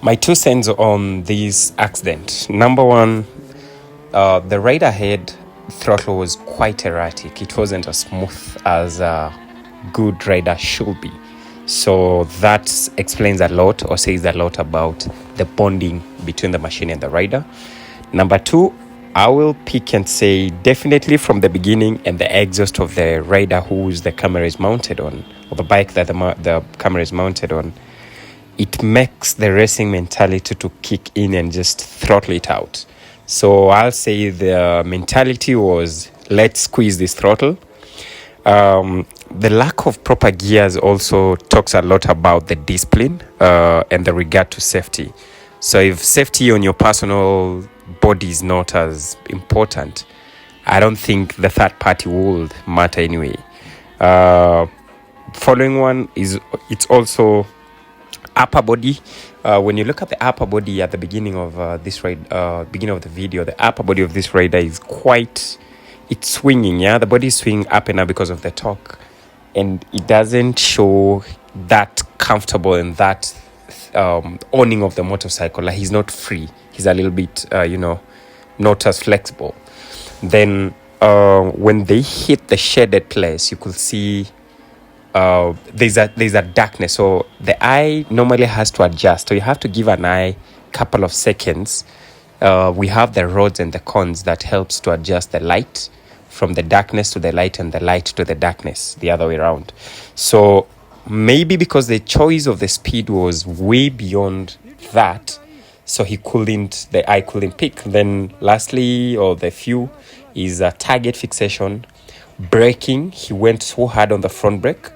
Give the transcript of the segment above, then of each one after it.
My 2 cents on this accident. Number one, the ride ahead throttle was quite erratic. It wasn't as smooth as a good rider should be. So that explains a lot or says a lot about the bonding between the machine and the rider. Number two, I will pick and say definitely from the beginning and the exhaust of the rider whose the camera is mounted on, or the bike that the camera is mounted on, it makes the racing mentality to kick in and just throttle it out. So I'll say the mentality was, let's squeeze this throttle. The lack of proper gears also talks a lot about the discipline and the regard to safety. So if safety on your personal body is not as important, I don't think the third party would matter anyway. Following one is, it's also upper body. When you look at the upper body at the beginning of this ride, beginning of the video, the upper body of this rider is quite, it's swinging. Yeah, the body is swinging up and up because of the torque, and it doesn't show that comfortable and that owning of the motorcycle. Like, he's not free. He's a little bit, not as flexible. Then when they hit the shaded place, you could see there's a darkness. So the eye normally has to adjust. So you have to give an eye couple of seconds. We have the rods and the cones that helps to adjust the light from the darkness to the light and the light to the darkness, the other way around. So maybe because the choice of the speed was way beyond that, so the eye couldn't pick. Then lastly, or the few, is target fixation. Braking, he went so hard on the front brake,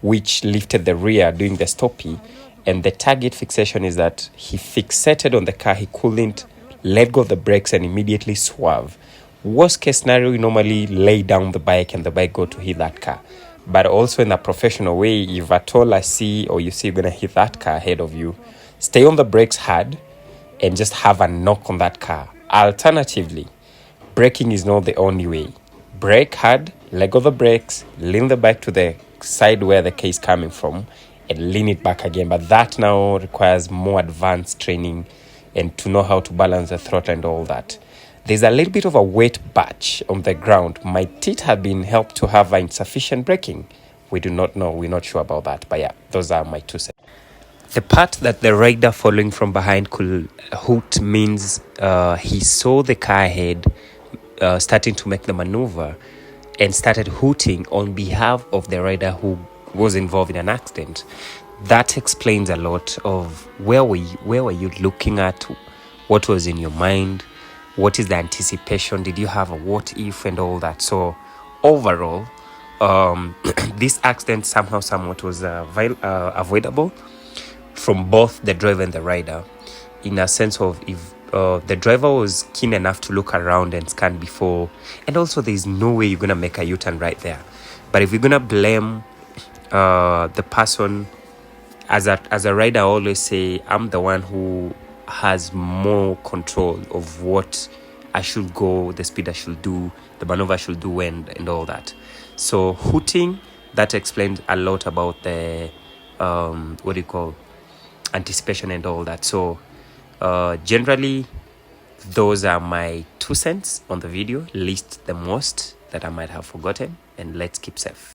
which lifted the rear doing the stoppie. And the target fixation is that he fixated on the car. He couldn't let go of the brakes and immediately swerve. Worst case scenario, you normally lay down the bike and the bike go to hit that car. But also in a professional way, if at all you see you're going to hit that car ahead of you, stay on the brakes hard and just have a knock on that car. Alternatively, braking is not the only way. Brake hard, let go of the brakes, lean the bike to the side where the car is coming from, and lean it back again. But that now requires more advanced training and to know how to balance the throttle and all that. There's a little bit of a wet patch on the ground. Might it have been helped to have insufficient braking? We do not know. We're not sure about that. But yeah, those are my 2 cents. The part that the rider following from behind could hoot means he saw the car ahead starting to make the maneuver and started hooting on behalf of the rider who was involved in an accident. That explains a lot of where were you looking at, what was in your mind, what is the anticipation, did you have a what if and all that. So overall, this accident somewhat was avoidable from both the driver and the rider, in a sense of, if the driver was keen enough to look around and scan before, and also there's no way you're gonna make a U-turn right there. But if you're gonna blame the person, as a rider, I always say I'm the one who has more control of what I should go, the speed I should do, the maneuver I should do, and all that. So hooting, that explains a lot about the anticipation and all that. So generally, those are my 2 cents on the video. List the most that I might have forgotten, and let's keep safe.